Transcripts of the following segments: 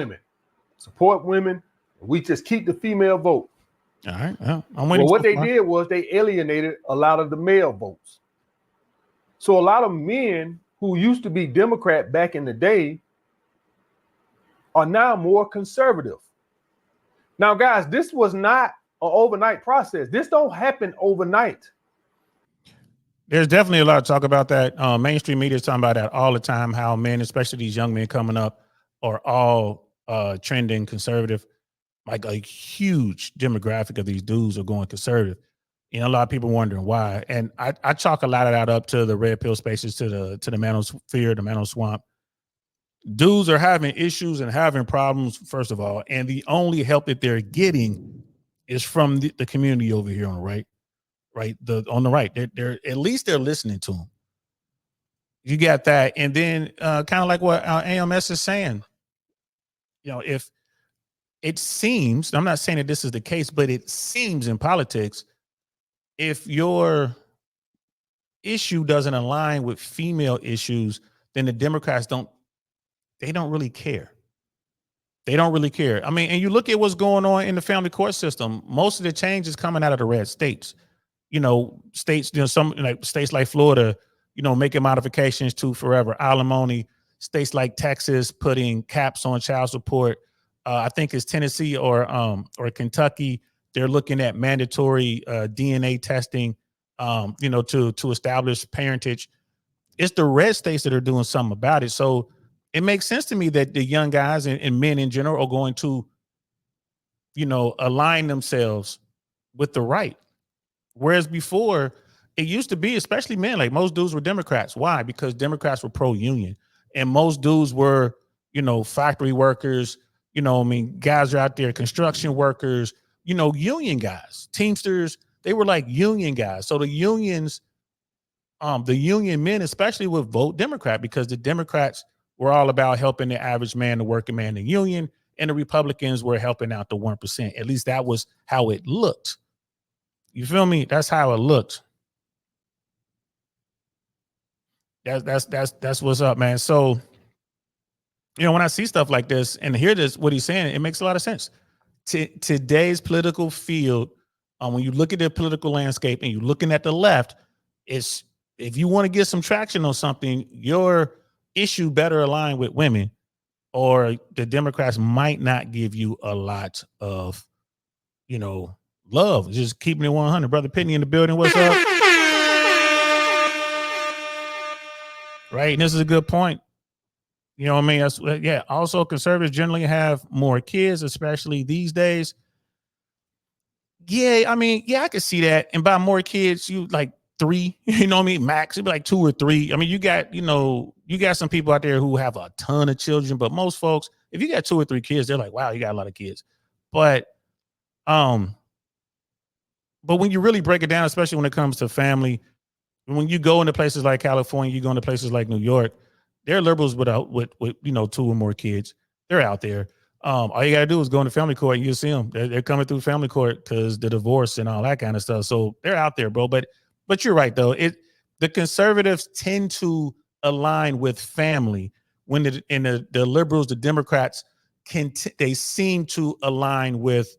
women, support women. We just keep the female vote. All right. Well, I'm Well, waiting. what they did was they alienated a lot of the male votes. So a lot of men who used to be Democrat back in the day are now more conservative. Now, guys, this was not an overnight process. This don't happen overnight. There's definitely a lot of talk about that. Mainstream media is talking about that all the time, how men, especially these young men coming up, are all trending conservative. Like a huge demographic of these dudes are going conservative. You know, a lot of people wondering why. And I chalk a lot of that up to the red pill spaces, to the manosphere, the manoswamp. Dudes are having issues and having problems, first of all, and the only help that they're getting is from the community over here on the right. Right, on the right, they're at least they're listening to them. You got that, and then kind of like what AMS is saying. You know, if it seems, I'm not saying that this is the case, but it seems in politics, if your issue doesn't align with female issues, then the Democrats don't really care. They don't really care. I mean, and you look at what's going on in the family court system. Most of the change is coming out of the red states. You know, states, you know, some like states like Florida, you know, making modifications to forever alimony. States like Texas putting caps on child support. I think it's Tennessee or Kentucky. They're looking at mandatory DNA testing, you know, to establish parentage. It's the red states that are doing something about it. So it makes sense to me that the young guys and men in general are going to, you know, align themselves with the right. Whereas before, it used to be, especially men, like most dudes were Democrats. Why? Because Democrats were pro-union. And most dudes were, you know, factory workers, you know, I mean, guys are out there, construction workers, you know, union guys, Teamsters, they were like union guys. So the unions, the union men especially would vote Democrat because the Democrats were all about helping the average man, the working man, the union, and the Republicans were helping out the 1%. At least that was how it looked. You feel me? That's how it looked. That's what's up, man. So, you know, when I see stuff like this and hear this, what he's saying, it makes a lot of sense. Today's political field, when you look at the political landscape and you're looking at the left, it's if you want to get some traction on something, your issue better align with women, or the Democrats might not give you a lot of, you know, love. Just keeping it 100. Brother Pitney in the building. What's up? Right. And this is a good point. You know what I mean? That's, yeah. Also, conservatives generally have more kids, especially these days. Yeah. I mean, yeah, I could see that. And by more kids, you like 3, you know what I mean? Max, it'd be like 2 or 3. I mean, you got some people out there who have a ton of children, but most folks, if you got 2 or 3 kids, they're like, wow, you got a lot of kids. But when you really break it down, especially when it comes to family, when you go into places like California, you go into places like New York, they're liberals with you know 2 or more kids. They're out there. All you gotta do is go into family court and you see them. They're coming through family court because the divorce and all that kind of stuff. So they're out there, bro. But you're right though. The conservatives tend to align with family when the liberals, the Democrats they seem to align with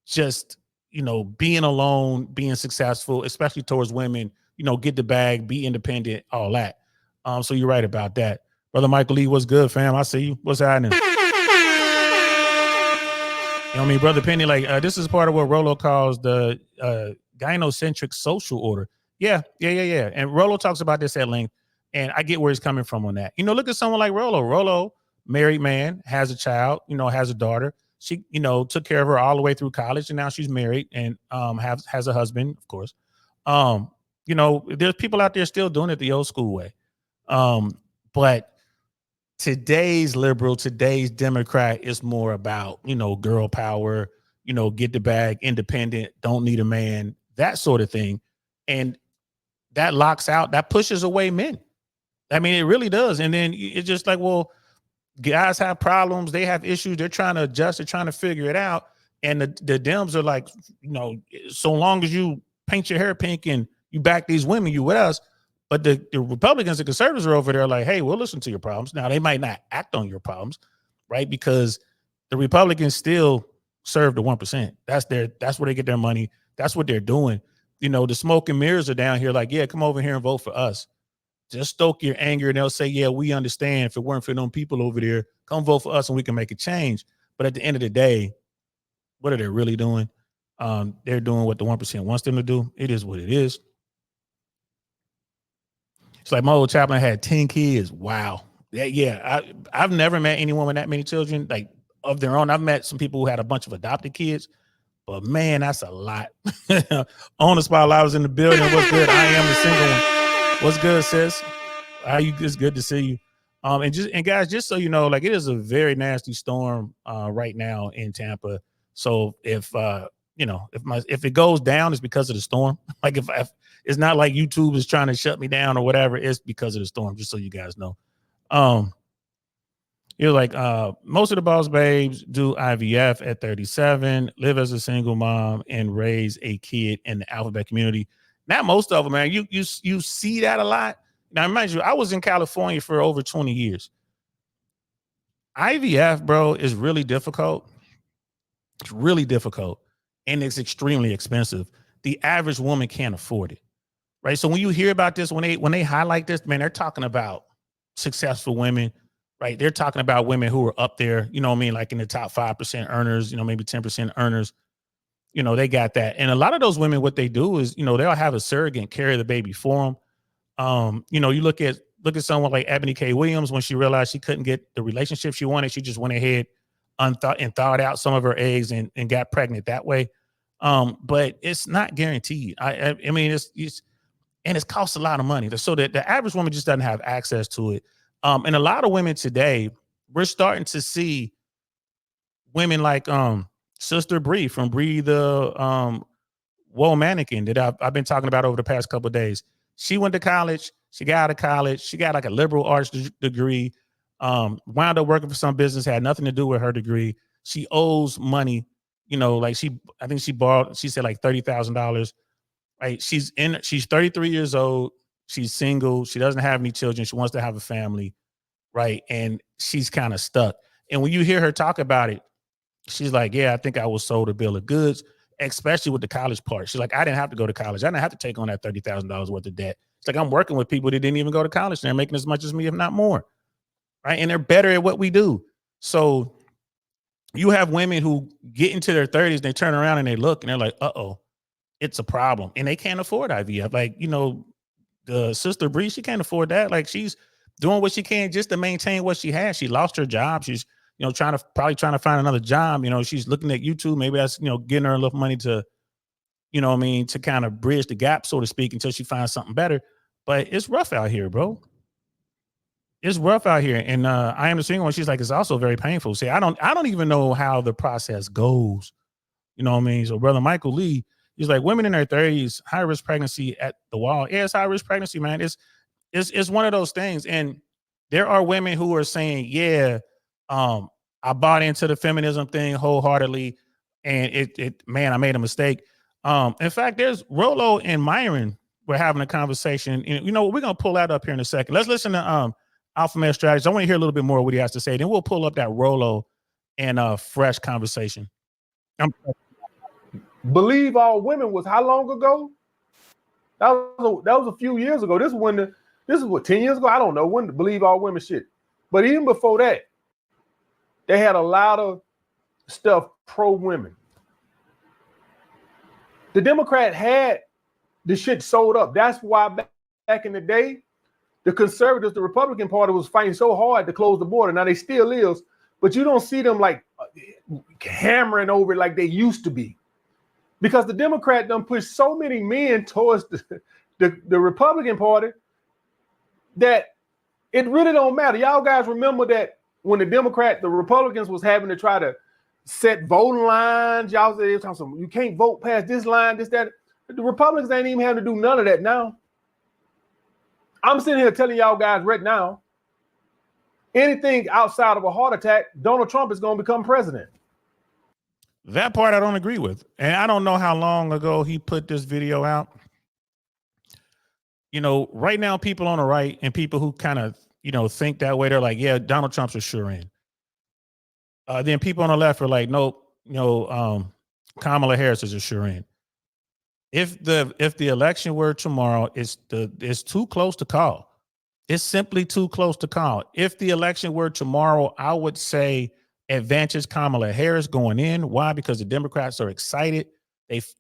just, you know, being alone, being successful, especially towards women, you know, get the bag, be independent, all that. So you're right about that. Brother Michael Lee, what's good, fam? I see you. What's happening? You know what I mean? Brother Penny, like, this is part of what Rollo calls the gynocentric social order. Yeah. And Rollo talks about this at length, and I get where he's coming from on that. You know, look at someone like Rollo. Rollo, married man, has a child, you know, has a daughter. She, you know, took care of her all the way through college, and now she's married and has a husband, of course. You know, there's people out there still doing it the old school way. But today's liberal, today's Democrat is more about, you know, girl power, you know, get the bag, independent, don't need a man, that sort of thing. And that locks out, that pushes away men. I mean, it really does. And then it's just like, well, guys have problems, they have issues, they're trying to adjust, they're trying to figure it out. And the Dems are like, you know, so long as you paint your hair pink and you back these women, you with us. But the Republicans and conservatives are over there like, hey, we'll listen to your problems. Now, they might not act on your problems, right? Because the Republicans still serve the 1%. That's where they get their money. That's what they're doing. You know, the smoke and mirrors are down here like, yeah, come over here and vote for us. Just stoke your anger and they'll say, yeah, we understand. If it weren't for them people over there, come vote for us and we can make a change. But at the end of the day, what are they really doing? They're doing what the 1% wants them to do. It is what it is. It's like my old chaplain had 10 kids. Wow. Yeah. I've never met anyone with that many children, like of their own. I've met some people who had a bunch of adopted kids, but man, that's a lot. On the spot, I was in the building. What's good? I am the single one. What's good, sis? How you? It's good to see you. And guys, just so you know, like it is a very nasty storm right now in Tampa. So if if it goes down, it's because of the storm. Like if it's not like YouTube is trying to shut me down or whatever, it's because of the storm. Just so you guys know. You're like most of the boss babes do IVF at 37, live as a single mom, and raise a kid in the alphabet community. Not most of them, man. You see that a lot. Now, mind you, I was in California for over 20 years. IVF, bro, is really difficult. It's really difficult, and it's extremely expensive. The average woman can't afford it, right? So when you hear about this, when they highlight this, man, they're talking about successful women, right? They're talking about women who are up there, you know what I mean, like in the top 5% earners, you know, maybe 10% earners. You know, they got that. And a lot of those women, what they do is, you know, they'll have a surrogate carry the baby for them. You know, you look at someone like Ebony K. Williams. When she realized she couldn't get the relationship she wanted, she just went ahead and thawed out some of her eggs and got pregnant that way. But it's not guaranteed. I mean, it's costs a lot of money. So that the average woman just doesn't have access to it. And a lot of women today, we're starting to see women like Sister Bree from Bree the Whoa Mannequin that I've been talking about over the past couple of days. She went to college. She got out of college. She got like a liberal arts degree. Wound up working for some business, had nothing to do with her degree. She owes money, you know, like I think she borrowed, she said like $30,000. Right. She's 33 years old. She's single. She doesn't have any children. She wants to have a family. Right. And she's kind of stuck. And when you hear her talk about it, she's like, yeah, I think I was sold a bill of goods, especially with the college part. She's like, I didn't have to go to college. I didn't have to take on that $30,000 worth of debt. It's like, I'm working with people that didn't even go to college. And they're making as much as me, if not more. Right. And they're better at what we do. So you have women who get into their 30s, they turn around and they look and they're like, uh-oh, it's a problem. And they can't afford IVF. Like, you know, the Sister Bree, she can't afford that. Like she's doing what she can just to maintain what she has. She lost her job. She's, you know, probably trying to find another job. You know, she's looking at YouTube. Maybe that's, you know, getting her enough money to, you know what I mean, to kind of bridge the gap, so to speak, until she finds something better. But it's rough out here, bro. It's rough out here. And I am the single one. She's like, it's also very painful. See, I don't even know how the process goes. You know what I mean? So Brother Michael Lee, he's like, women in their 30s, high risk pregnancy at the wall. Yeah, it's high risk pregnancy, man. It's one of those things. And there are women who are saying, yeah, I bought into the feminism thing wholeheartedly, and man, I made a mistake. In fact, there's Rolo and Myron were having a conversation, and you know, we're gonna pull that up here in a second. Let's listen to Alpha Male Strategist. I want to hear a little bit more of what he has to say. Then we'll pull up that Rolo and Fresh conversation. Believe All Women was how long ago? That was a few years ago. This is what, 10 years ago? I don't know when to Believe All Women shit. But even before that, they had a lot of stuff pro-women. The Democrat had the shit sold up. That's why back in the day, the conservatives, the Republican Party was fighting so hard to close the border. Now they still is, but you don't see them like hammering over it like they used to be. Because the Democrat done pushed so many men towards the Republican Party that it really don't matter. Y'all guys remember that when the Republicans was having to try to set voting lines, y'all said you can't vote past this line, this, that. The Republicans ain't even having to do none of that now. I'm sitting here telling y'all guys right now, anything outside of a heart attack, Donald Trump is going to become president. That part I don't agree with. And I don't know how long ago he put this video out. You know, right now, people on the right and people who kind of, you know, think that way, they're like, yeah, Donald Trump's a sure in. Then people on the left are like, nope, Kamala Harris is a sure in. If the election were tomorrow, it's too close to call. It's simply too close to call. If the election were tomorrow, I would say advantage Kamala Harris going in. Why? Because the Democrats are excited.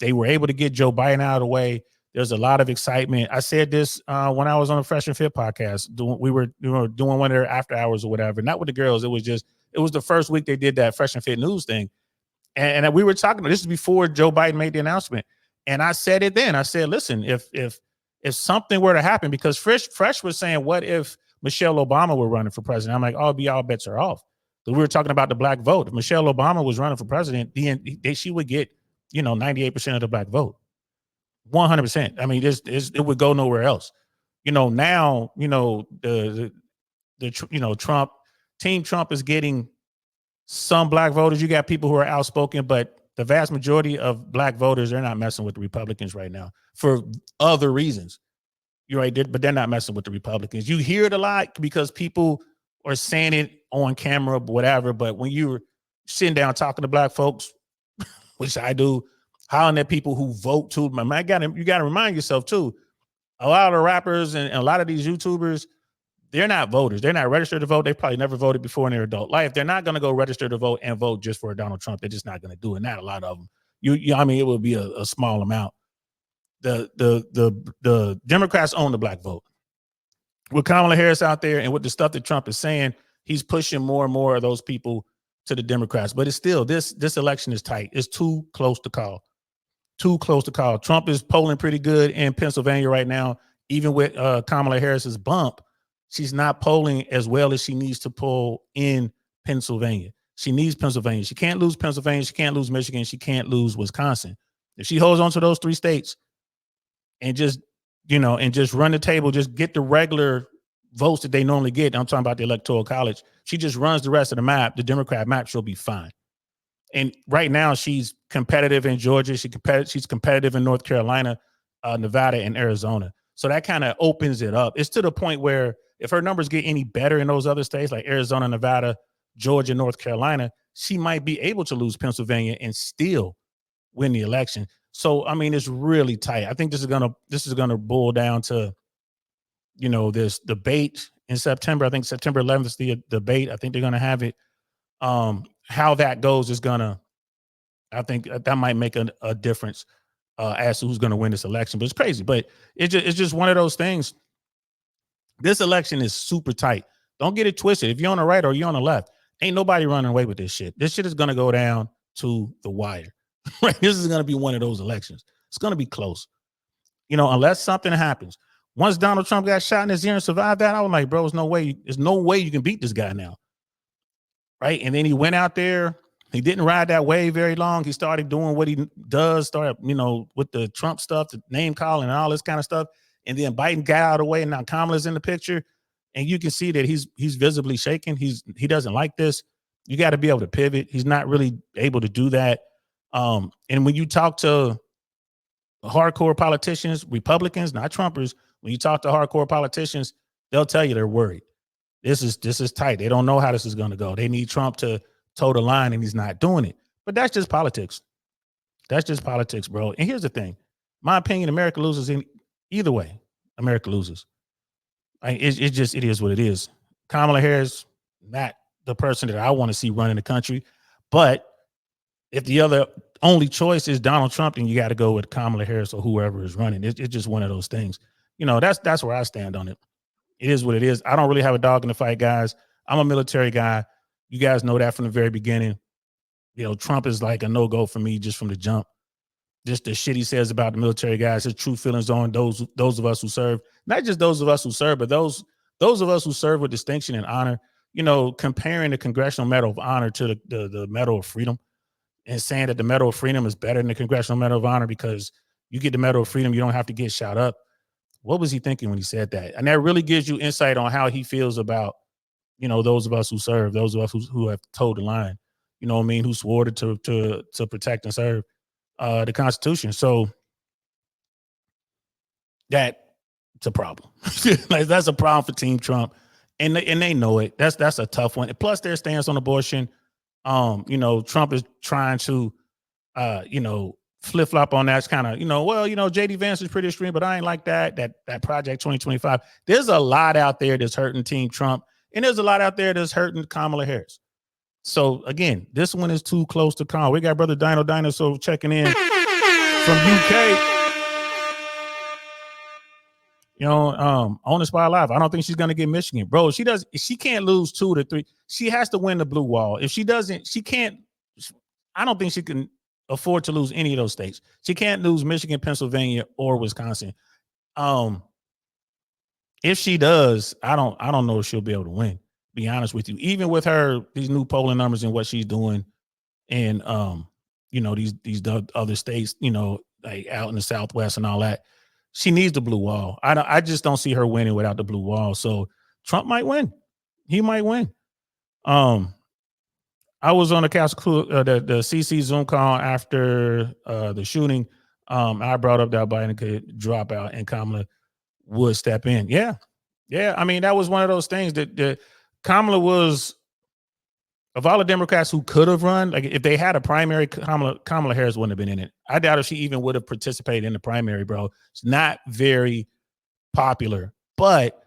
They were able to get Joe Biden out of the way. There's a lot of excitement. I said this when I was on the Fresh and Fit podcast. We were doing one of their after hours or whatever. Not with the girls. It was the first week they did that Fresh and Fit news thing. And we were talking, this is before Joe Biden made the announcement. And I said it then. I said, listen, if something were to happen, because Fresh was saying, what if Michelle Obama were running for president? I'm like, oh, all bets are off. So we were talking about the black vote. If Michelle Obama was running for president, she would get, 98% of the black vote. 100%. I mean, it would go nowhere else. Now, Trump, Team Trump is getting some black voters. You got people who are outspoken, but the vast majority of black voters, they're not messing with the Republicans right now for other reasons. You're right, but they're not messing with the Republicans. You hear it a lot because people are saying it on camera, whatever. But when you're sitting down talking to black folks, which I do, hollering at people who vote too, you got to remind yourself too. A lot of the rappers and a lot of these YouTubers, they're not voters. They're not registered to vote. They probably never voted before in their adult life. They're not going to go register to vote and vote just for Donald Trump. They're just not going to do it. Not a lot of them. It would be a small amount. The Democrats own the black vote. With Kamala Harris out there and with the stuff that Trump is saying, he's pushing more and more of those people to the Democrats. But it's still, this election is tight. It's too close to call. Too close to call. Trump is polling pretty good in Pennsylvania right now. Even with Kamala Harris's bump, she's not polling as well as she needs to poll in Pennsylvania. She needs Pennsylvania. She can't lose Pennsylvania. She can't lose Michigan. She can't lose Wisconsin. If she holds on to those 3 states and just run the table, just get the regular votes that they normally get. I'm talking about the Electoral College. She just runs the rest of the map, the Democrat map, she'll be fine. And right now she's competitive in Georgia. She's competitive in North Carolina, Nevada, and Arizona. So that kind of opens it up. It's to the point where if her numbers get any better in those other states like Arizona, Nevada, Georgia, North Carolina, she might be able to lose Pennsylvania and still win the election. So, I mean, it's really tight. I think this is gonna boil down to, this debate in September. I think September 11th is the debate. I think they're gonna have it. How that goes is I think that might make a difference as to who's gonna win this election. But it's crazy. But it's just one of those things. This election is super tight. Don't get it twisted. If you're on the right or you're on the left, ain't nobody running away with this shit. This shit is gonna go down to the wire. Right? This is going to be one of those elections. It's going to be close, unless something happens. Once Donald Trump got shot in his ear and survived that, I was like, bro, there's no way you can beat this guy now. Right. And then he went out there. He didn't ride that wave very long. He started doing what he does, with the Trump stuff, the name calling and all this kind of stuff. And then Biden got out of the way and now Kamala's in the picture. And you can see that he's visibly shaking. He doesn't like this. You got to be able to pivot. He's not really able to do that. And when you talk to hardcore politicians, Republicans, not Trumpers, when you talk to hardcore politicians, they'll tell you they're worried. This is tight. They don't know how this is going to go. They need Trump to toe the line and he's not doing it. But that's just politics. That's just politics, bro. And here's the thing. My opinion, America loses in either way. America loses. It is what it is. Kamala Harris, not the person that I want to see running the country, but if the only choice is Donald Trump, then you got to go with Kamala Harris or whoever is running. It's just one of those things. That's where I stand on it. It is what it is. I don't really have a dog in the fight, guys. I'm a military guy. You guys know that from the very beginning. Trump is like a no-go for me just from the jump. Just the shit he says about the military guys, his true feelings on those of us who serve. Not just those of us who serve, but those of us who serve with distinction and honor. Comparing the Congressional Medal of Honor to the Medal of Freedom. And saying that the Medal of Freedom is better than the Congressional Medal of Honor because you get the Medal of Freedom, you don't have to get shot up. What was he thinking when he said that? And that really gives you insight on how he feels about, those of us who serve, those of us who have toed the line, who swore to protect and serve the Constitution. So that's a problem. That's a problem for Team Trump. And they know it. That's a tough one. And plus their stance on abortion. You know, Trump is trying to, you know, flip flop on that. It's kind of, you know, well, you know, JD Vance is pretty extreme, but I ain't like that. That Project 2025. There's a lot out there that's hurting Team Trump, and there's a lot out there that's hurting Kamala Harris. So again, this one is too close to call. We got brother Dino Dinosaur checking in from UK. You know, on the spot live. I don't think she's gonna get Michigan, bro. She can't lose 2 to 3. She has to win the blue wall. If she doesn't, she can't. I don't think she can afford to lose any of those states. She can't lose Michigan, Pennsylvania, or Wisconsin. If she does, I don't know if she'll be able to win. Be honest with you, even with her these new polling numbers and what she's doing, and you know, these other states, you know, like out in the Southwest and all that. She needs the blue wall. I just don't see her winning without the blue wall. So Trump might win. He might win. I was on the CC Zoom call after the shooting. I brought up that Biden could drop out and Kamala would step in. Yeah. I mean, that was one of those things that Kamala was, of all the Democrats who could have run, like if they had a primary, Kamala Harris wouldn't have been in it. I doubt if she even would have participated in the primary, bro. It's not very popular. But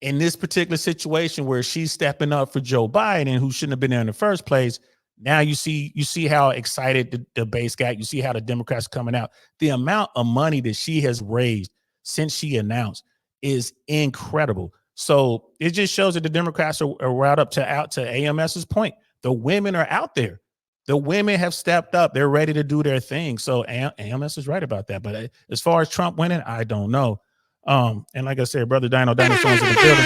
in this particular situation where she's stepping up for Joe Biden, who shouldn't have been there in the first place, now you see how excited the base got. You see how the Democrats coming out. The amount of money that she has raised since she announced is incredible. So it just shows that the Democrats are right out to AMS's point. The women are out there. The women have stepped up. They're ready to do their thing. So AMS is right about that. But as far as Trump winning, I don't know. And like I said, brother Dinosaur's in the building.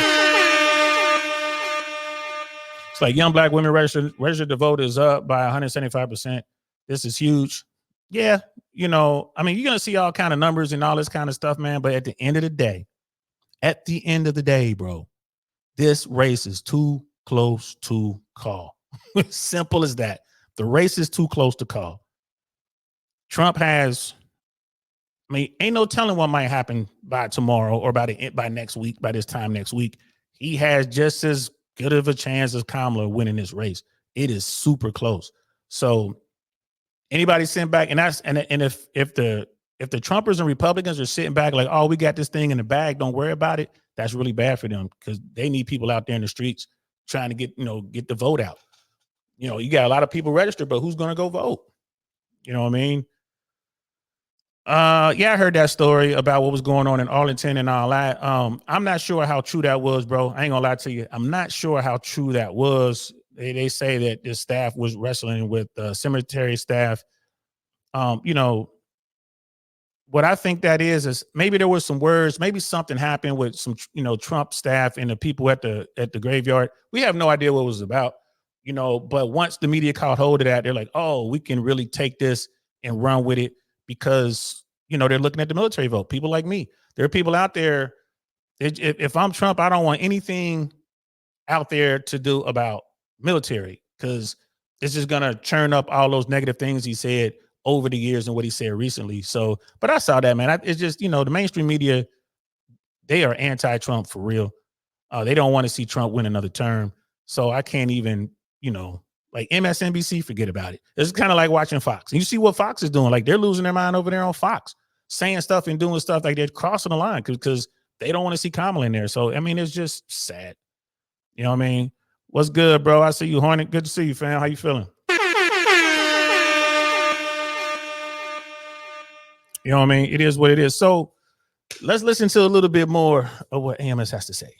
It's like young black women registered to vote is up by 175%. This is huge. Yeah, you know, I mean, you're gonna see all kind of numbers and all this kind of stuff, man. But at the end of the day, bro, this race is too close to call. Simple as that. The race is too close to call. Trump has, I mean, ain't no telling what might happen by tomorrow or by next week, by this time next week. He has just as good of a chance as Kamala winning this race. It is super close. So anybody sitting back, and if the Trumpers and Republicans are sitting back like, oh, we got this thing in the bag, don't worry about it, that's really bad for them because they need people out there in the streets trying to get the vote out. You know, you got a lot of people registered, but who's going to go vote? You know what I mean? Yeah, I heard that story about what was going on in Arlington and all that. I'm not sure how true that was, bro. I ain't gonna lie to you. I'm not sure how true that was. They say that the staff was wrestling with the cemetery staff. You know, what I think that is maybe there was some words, maybe something happened with some, Trump staff and the people at the graveyard. We have no idea what it was about, but once the media caught hold of that, they're like, oh, we can really take this and run with it because, they're looking at the military vote. People like me, there are people out there. If I'm Trump, I don't want anything out there to do about military because it's just going to churn up all those negative things he said over the years and what he said recently. So, but I saw that, man. It's just, the mainstream media, they are anti-Trump for real. They don't want to see Trump win another term. So I can't even, like MSNBC, forget about it. It's kind of like watching Fox. And you see what Fox is doing. Like they're losing their mind over there on Fox, saying stuff and doing stuff like they're crossing the line because they don't want to see Kamala in there. So, I mean, it's just sad. You know what I mean? What's good, bro? I see you, Hornet. Good to see you, fam. How you feeling? You know what I mean? It is what it is. So let's listen to a little bit more of what AMS has to say.